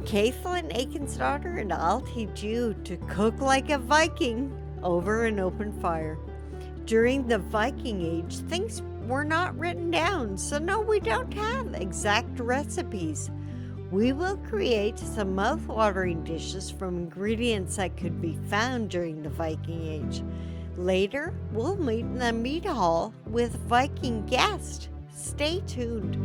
Caitlin Aiken's daughter, and I'll teach you to cook like a Viking over an open fire. During the Viking Age, things were not written down, so no, we don't have exact recipes. We will create some mouth-watering dishes from ingredients that could be found during the Viking Age. Later, we'll meet in the meat hall with Viking guests. Stay tuned.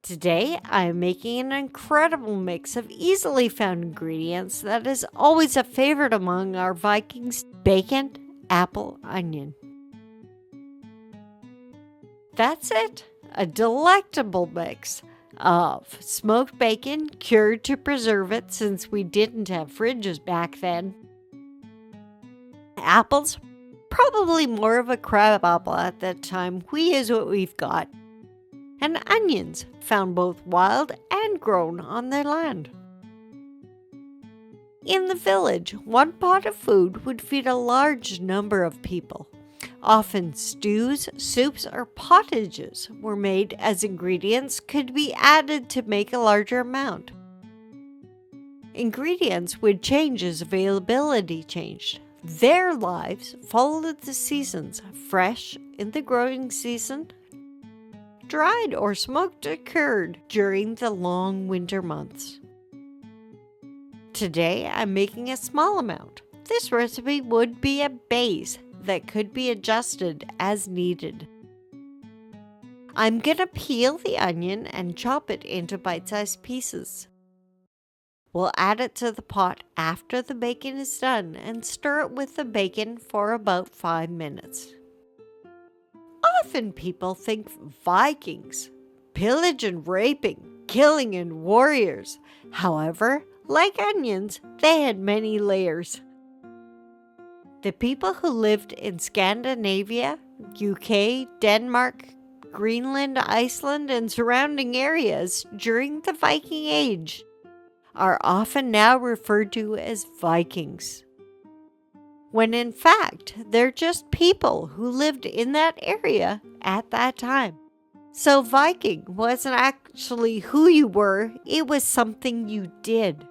Today, I'm making an incredible mix of easily found ingredients that is always a favorite among our Vikings: bacon, apple, onion. That's it, a delectable mix of smoked bacon cured to preserve it since we didn't have fridges back then. Apples, probably more of a crab apple at that time. We use what we've got. And onions, found both wild and grown on their land. In the village, one pot of food would feed a large number of people. Often stews, soups, or pottages were made as ingredients could be added to make a larger amount. Ingredients would change as availability changed. Their lives followed the seasons, fresh in the growing season, dried or smoked occurred during the long winter months. Today, I'm making a small amount. This recipe would be a base that could be adjusted as needed. I'm gonna peel the onion and chop it into bite-sized pieces. We'll add it to the pot after the bacon is done and stir it with the bacon for about 5 minutes. Often people think Vikings, pillage and raping, killing and warriors. However, like onions, they had many layers. The people who lived in Scandinavia, UK, Denmark, Greenland, Iceland, and surrounding areas during the Viking Age are often now referred to as Vikings, when in fact they're just people who lived in that area at that time. So Viking wasn't actually who you were, it was something you did.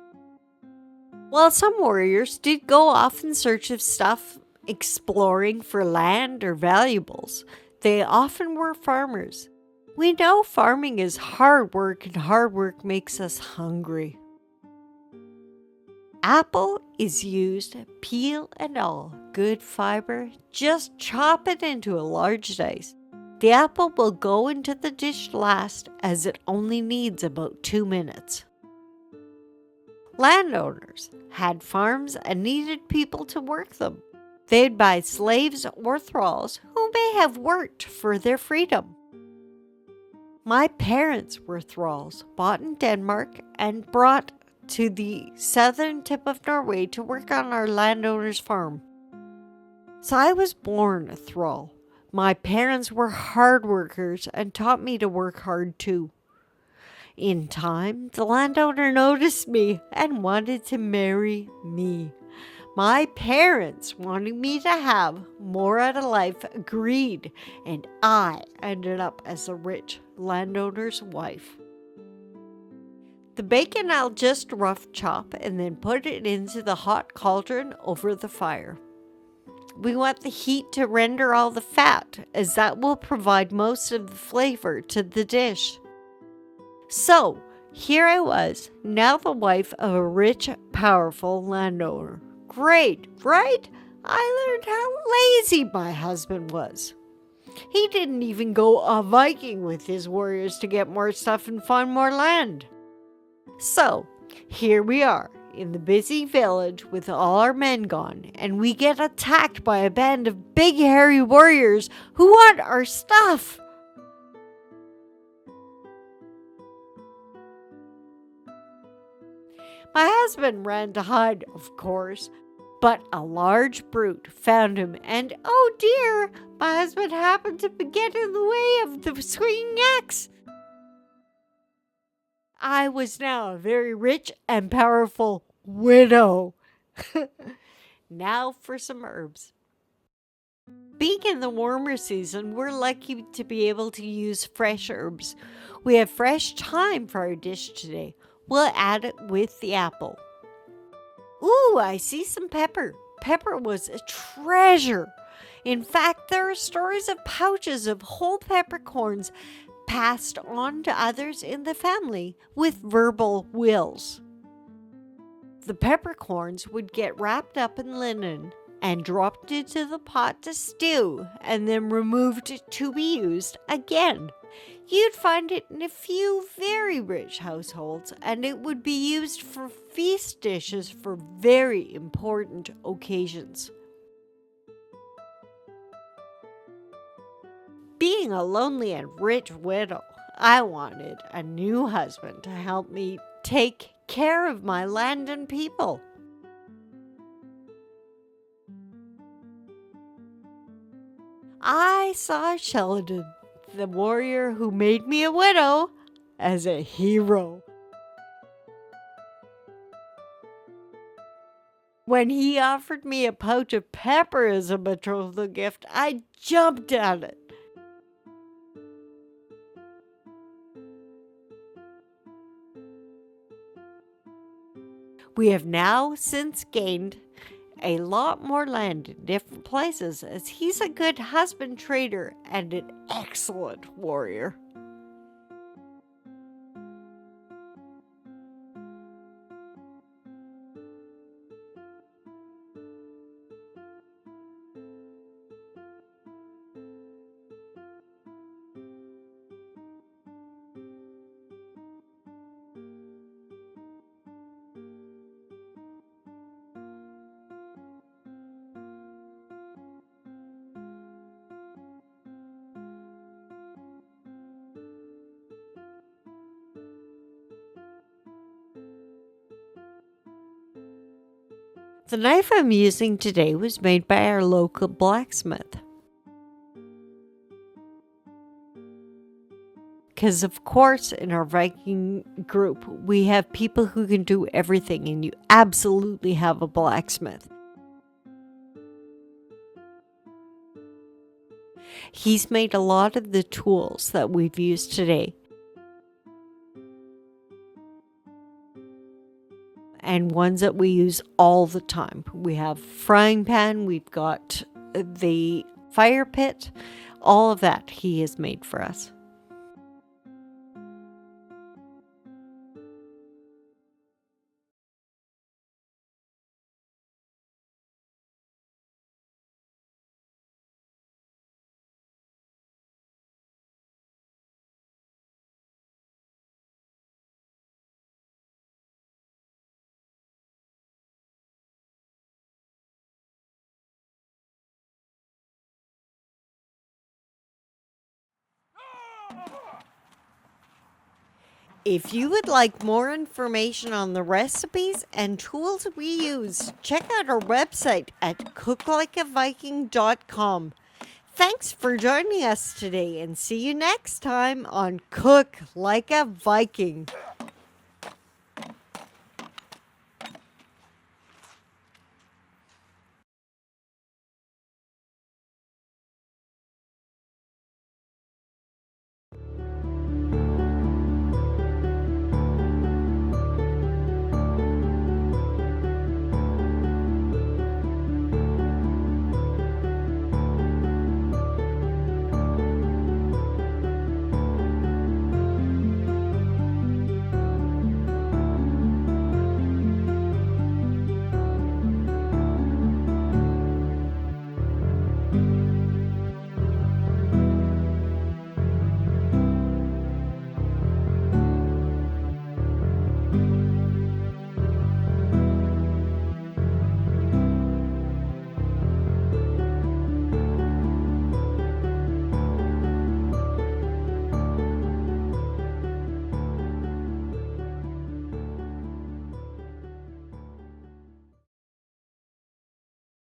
While some warriors did go off in search of stuff, exploring for land or valuables, they often were farmers. We know farming is hard work and hard work makes us hungry. Apple is used, peel and all, good fiber, just chop it into a large dice. The apple will go into the dish last as it only needs about 2 minutes. Landowners had farms and needed people to work them. They'd buy slaves or thralls who may have worked for their freedom. My parents were thralls, bought in Denmark and brought to the southern tip of Norway to work on our landowner's farm. So I was born a thrall. My parents were hard workers and taught me to work hard too. In time, the landowner noticed me and wanted to marry me. My parents, wanting me to have more out of life, agreed, and I ended up as a rich landowner's wife. The bacon I'll just rough chop and then put it into the hot cauldron over the fire. We want the heat to render all the fat, as that will provide most of the flavor to the dish. So, here I was, now the wife of a rich, powerful landowner. Great, right? I learned how lazy my husband was. He didn't even go a Viking with his warriors to get more stuff and find more land. So, here we are, in the busy village with all our men gone, and we get attacked by a band of big hairy warriors who want our stuff. My husband ran to hide, of course, but a large brute found him, and oh dear, my husband happened to get in the way of the swinging axe. I was now a very rich and powerful widow. Now for some herbs. Being in the warmer season, we're lucky to be able to use fresh herbs. We have fresh thyme for our dish today. We'll add it with the apple. Ooh, I see some pepper. Pepper was a treasure. In fact, there are stories of pouches of whole peppercorns passed on to others in the family with verbal wills. The peppercorns would get wrapped up in linen and dropped into the pot to stew and then removed to be used again. You'd find it in a few very rich households, and it would be used for feast dishes for very important occasions. Being a lonely and rich widow, I wanted a new husband to help me take care of my land and people. I saw Sheldon, the warrior who made me a widow, as a hero. When he offered me a pouch of pepper as a betrothal gift, I jumped at it. We have now since gained a lot more land in different places, as he's a good husband trader and an excellent warrior. The knife I'm using today was made by our local blacksmith. Because, of course, in our Viking group, we have people who can do everything, and you absolutely have a blacksmith. He's made a lot of the tools that we've used today. And ones that we use all the time. We have frying pan, we've got the fire pit, all of that he has made for us. If you would like more information on the recipes and tools we use, check out our website at cooklikeaviking.com. Thanks for joining us today, and see you next time on Cook Like a Viking.